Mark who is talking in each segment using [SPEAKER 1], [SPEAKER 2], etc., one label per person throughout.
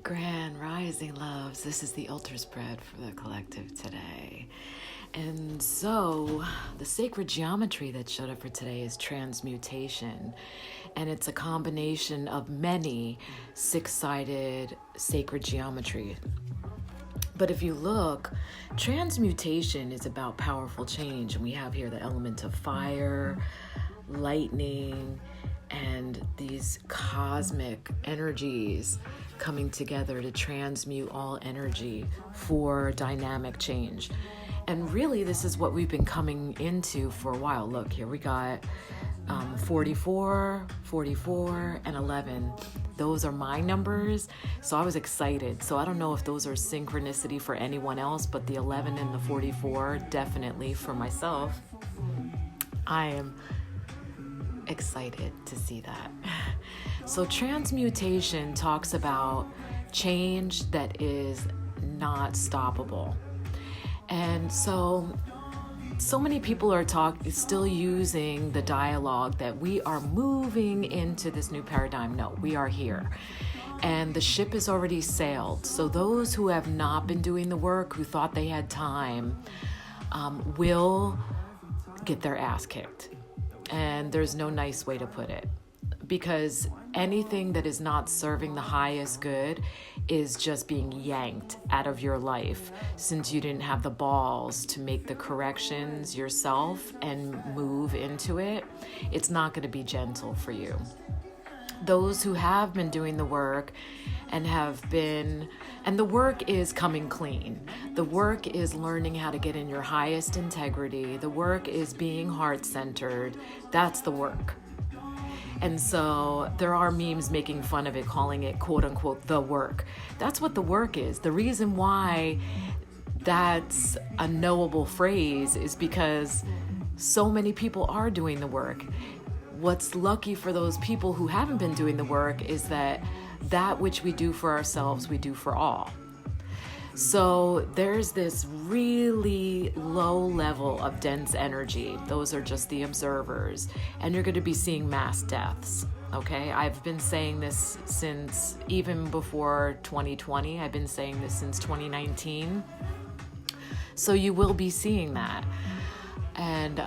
[SPEAKER 1] Grand Rising loves. This is the altar spread for the collective today. And so the sacred geometry that showed up for today is transmutation. And it's a combination of many six-sided sacred geometry. But if you look, transmutation is about powerful change. And we have here the element of fire, lightning, and these cosmic energies coming together to transmute all energy for dynamic change. And really, this is what we've been coming into for a while. Look, here we got 44, 44, and 11. Those are my numbers, so I was excited. So I don't know if those are synchronicity for anyone else, but the 11 and the 44, definitely for myself. I am excited to see that. So transmutation talks about change that is not stoppable. And so many people are still using the dialogue that we are moving into this new paradigm. No, we are here. And the ship has already sailed. So those who have not been doing the work, who thought they had time, will get their ass kicked. And there's no nice way to put it, because anything that is not serving the highest good is just being yanked out of your life, since you didn't have the balls to make the corrections yourself and move into it. It's not going to be gentle for you. Those who have been doing the work and the work is coming clean. The work is learning how to get in your highest integrity. The work is being heart-centered. That's the work. And so there are memes making fun of it, calling it quote unquote the work. That's what the work is. The reason why that's a knowable phrase is because so many people are doing the work. What's lucky for those people who haven't been doing the work is that which we do for ourselves, we do for all. So there's this really low level of dense energy. Those are just the observers. And you're going to be seeing mass deaths. Okay, I've been saying this since even before 2020. I've been saying this since 2019. So you will be seeing that. And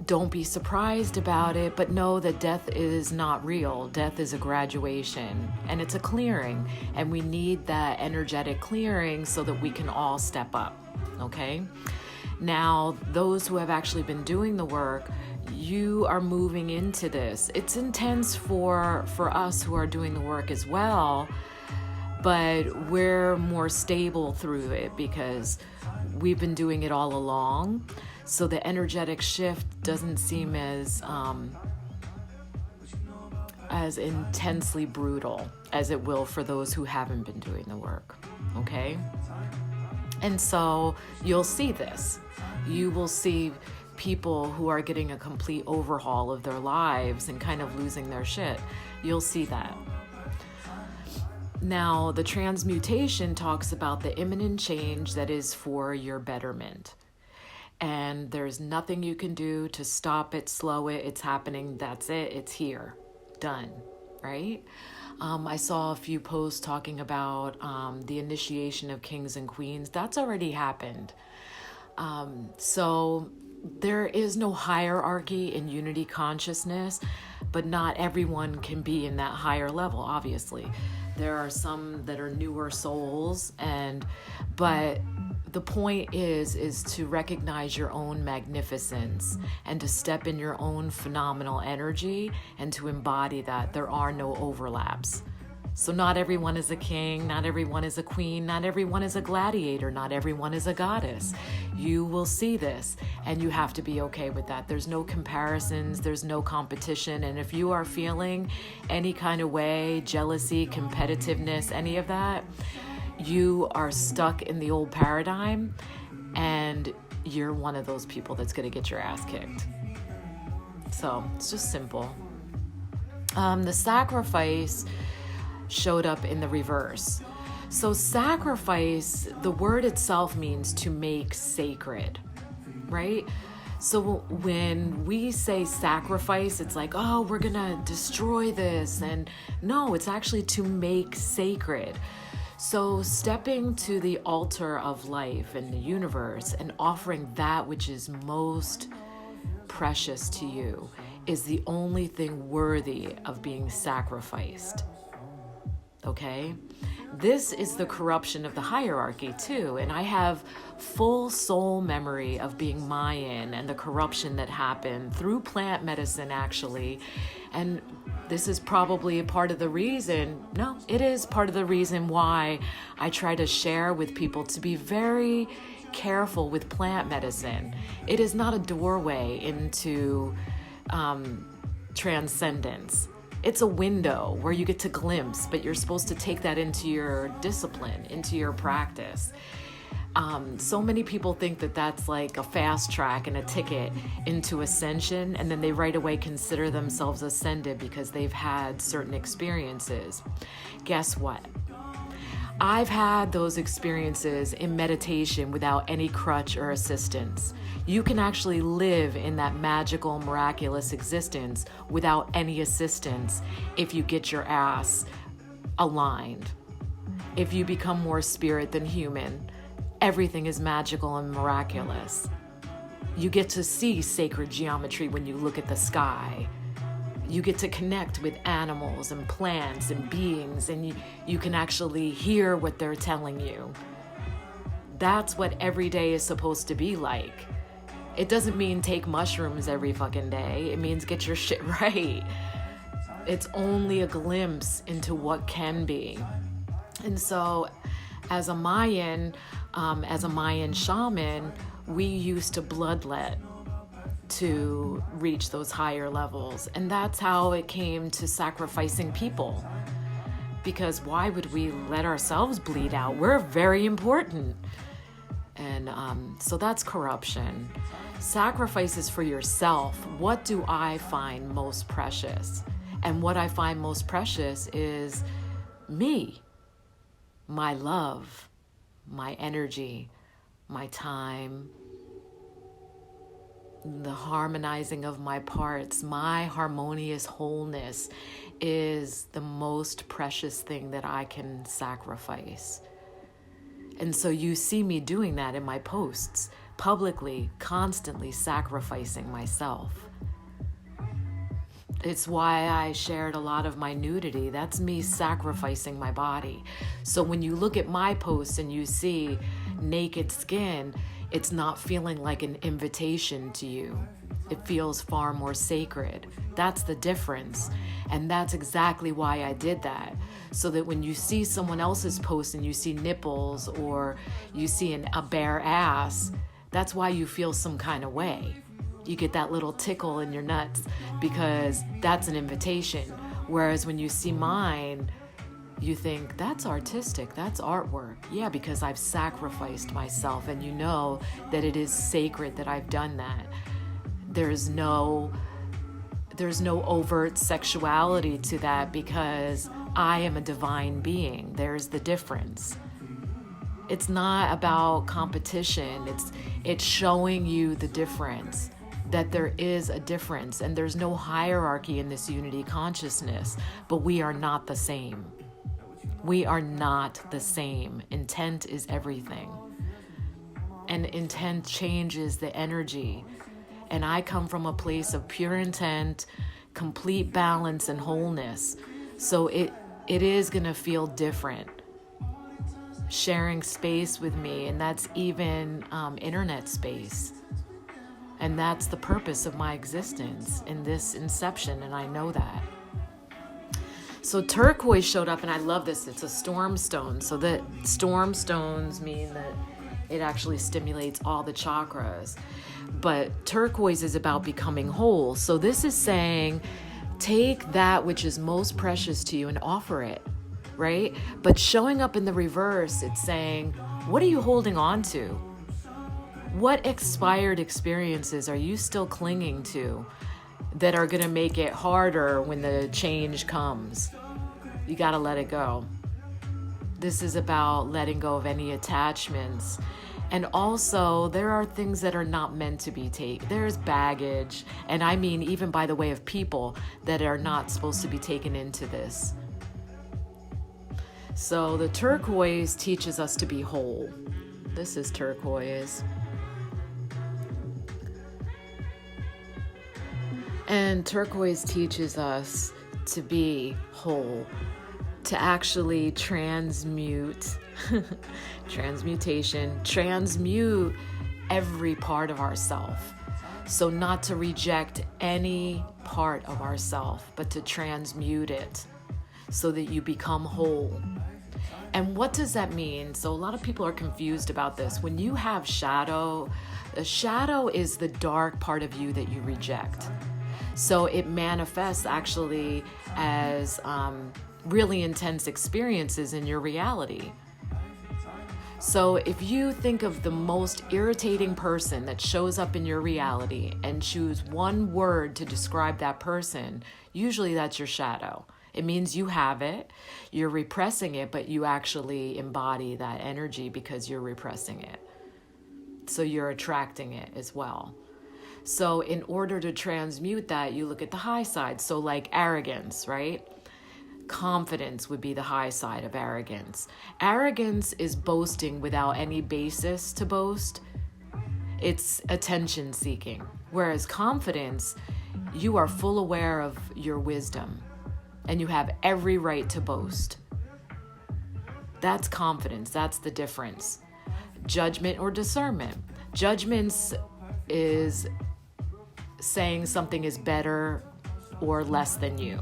[SPEAKER 1] don't be surprised about it, but know that death is not real. Death is a graduation, and it's a clearing, and we need that energetic clearing so that we can all step up, okay? Now, those who have actually been doing the work, you are moving into this. It's intense for us who are doing the work as well, but we're more stable through it because we've been doing it all along. So the energetic shift doesn't seem as intensely brutal as it will for those who haven't been doing the work, okay? And so you'll see this. You will see people who are getting a complete overhaul of their lives and kind of losing their shit. You'll see that. Now, the transmutation talks about the imminent change that is for your betterment. And there's nothing you can do to stop it, slow it. It's happening. That's it. It's here. Done. Right? I saw a few posts talking about the initiation of kings and queens. That's already happened. So there is no hierarchy in unity consciousness, but not everyone can be in that higher level, obviously. There are some that are newer souls, but the point is to recognize your own magnificence and to step in your own phenomenal energy and to embody that. There are no overlaps. So not everyone is a king, not everyone is a queen, not everyone is a gladiator, not everyone is a goddess. You will see this, and you have to be okay with that. There's no comparisons, there's no competition, and if you are feeling any kind of way, jealousy, competitiveness, any of that, you are stuck in the old paradigm, and you're one of those people that's going to get your ass kicked. So it's just simple. The sacrifice showed up in the reverse. So sacrifice, the word itself means to make sacred, right? So when we say sacrifice, it's like, oh, we're gonna destroy this. And no, it's actually to make sacred. So stepping to the altar of life and the universe and offering that which is most precious to you is the only thing worthy of being sacrificed. Okay? This is the corruption of the hierarchy too, and I have full soul memory of being Mayan and the corruption that happened through plant medicine actually. And this is probably a part of the reason, no, it is part of the reason why I try to share with people to be very careful with plant medicine. It is not a doorway into transcendence. It's a window where you get to glimpse, but you're supposed to take that into your discipline, into your practice. So many people think that that's like a fast track and a ticket into ascension, and then they right away consider themselves ascended because they've had certain experiences. Guess what? I've had those experiences in meditation without any crutch or assistance. You can actually live in that magical, miraculous existence without any assistance if you get your ass aligned. If you become more spirit than human, everything is magical and miraculous. You get to see sacred geometry when you look at the sky. You get to connect with animals and plants and beings, and you can actually hear what they're telling you. That's what every day is supposed to be like. It doesn't mean take mushrooms every fucking day. It means get your shit right. It's only a glimpse into what can be. And so as a Mayan shaman, we used to bloodlet to reach those higher levels. And that's how it came to sacrificing people. Because why would we let ourselves bleed out? We're very important. And so that's corruption. Sacrifices for yourself. What do I find most precious? And what I find most precious is me, my love, my energy, my time, the harmonizing of my parts. My harmonious wholeness is the most precious thing that I can sacrifice. And so you see me doing that in my posts, publicly, constantly sacrificing myself. It's why I shared a lot of my nudity. That's me sacrificing my body. So when you look at my posts and you see naked skin, it's not feeling like an invitation to you. It feels far more sacred. That's the difference. And that's exactly why I did that. So that when you see someone else's post and you see nipples or you see a bare ass, that's why you feel some kind of way. You get that little tickle in your nuts because that's an invitation. Whereas when you see mine, you think, that's artistic, that's artwork. Yeah, because I've sacrificed myself, and you know that it is sacred that I've done that. There's no overt sexuality to that because I am a divine being. There's the difference. It's not about competition. It's showing you the difference, that there is a difference, and there's no hierarchy in this unity consciousness, but we are not the same. We are not the same. Intent is everything. And intent changes the energy. And I come from a place of pure intent, complete balance and wholeness. So it is going to feel different. Sharing space with me, and that's even internet space. And that's the purpose of my existence in this inception, and I know that. So turquoise showed up, and I love this. It's a storm stone. So the storm stones mean that it actually stimulates all the chakras. But turquoise is about becoming whole. So this is saying, take that which is most precious to you and offer it, right? But showing up in the reverse, it's saying, what are you holding on to? What expired experiences are you still clinging to that are going to make it harder when the change comes? You got to let it go. This is about letting go of any attachments And also, there are things that are not meant to be taken. There's baggage, and I mean even by the way of people that are not supposed to be taken into this. So the turquoise teaches us to be whole. This is turquoise. And turquoise teaches us to be whole, to actually transmute, transmute every part of ourself. So not to reject any part of ourself, but to transmute it so that you become whole. And what does that mean? So a lot of people are confused about this. When you have shadow, the shadow is the dark part of you that you reject. So it manifests actually as really intense experiences in your reality. So if you think of the most irritating person that shows up in your reality and choose one word to describe that person, usually that's your shadow. It means you have it, you're repressing it, but you actually embody that energy because you're repressing it. So you're attracting it as well. So in order to transmute that, you look at the high side. So like arrogance, right? Confidence would be the high side of arrogance. Arrogance is boasting without any basis to boast. It's attention seeking. Whereas confidence, you are full aware of your wisdom and you have every right to boast. That's confidence. That's the difference. Judgment or discernment. Judgments is saying something is better or less than you.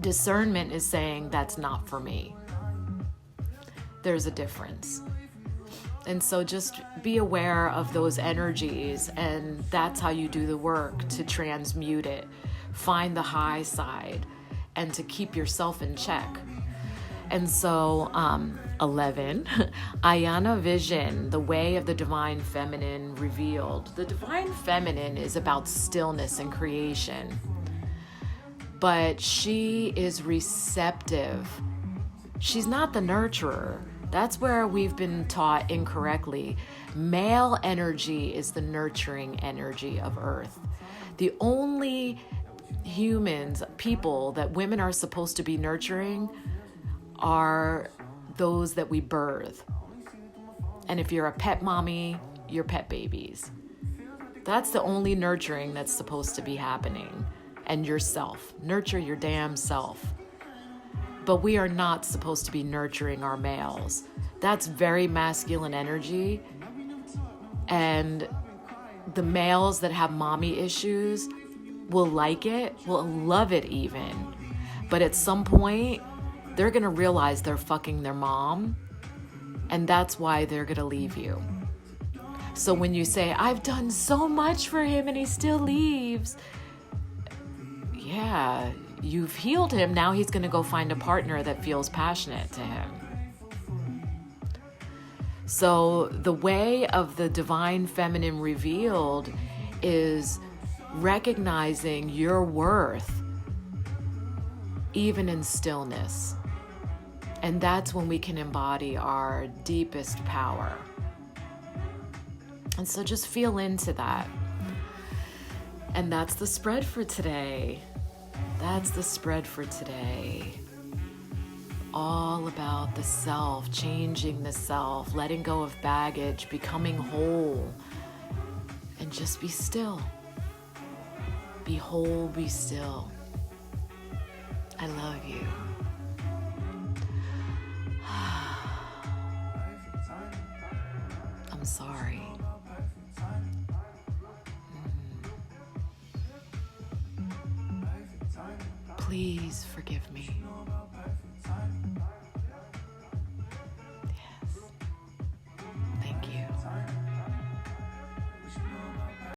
[SPEAKER 1] Discernment is saying that's not for me. There's a difference. And so just be aware of those energies, and that's how you do the work to transmute it. Find the high side and to keep yourself in check. And so 11, Ayana Vision, the way of the divine feminine revealed. The divine feminine is about stillness and creation, but she is receptive. She's not the nurturer. That's where we've been taught incorrectly. Male energy is the nurturing energy of Earth. The only humans, people that women are supposed to be nurturing are those that we birth. And if you're a pet mommy, your pet babies. That's the only nurturing that's supposed to be happening. And yourself. Nurture your damn self. But we are not supposed to be nurturing our males. That's very masculine energy. And the males that have mommy issues will like it, will love it even. But at some point, they're going to realize they're fucking their mom, and that's why they're going to leave you. So when you say, I've done so much for him and he still leaves, yeah, you've healed him. Now he's going to go find a partner that feels passionate to him. So the way of the divine feminine revealed is recognizing your worth, even in stillness. And that's when we can embody our deepest power. And so just feel into that. And that's the spread for today. That's the spread for today. All about the self, changing the self, letting go of baggage, becoming whole. And just be still. Be whole, be still. I love you. I'm sorry. Please forgive me.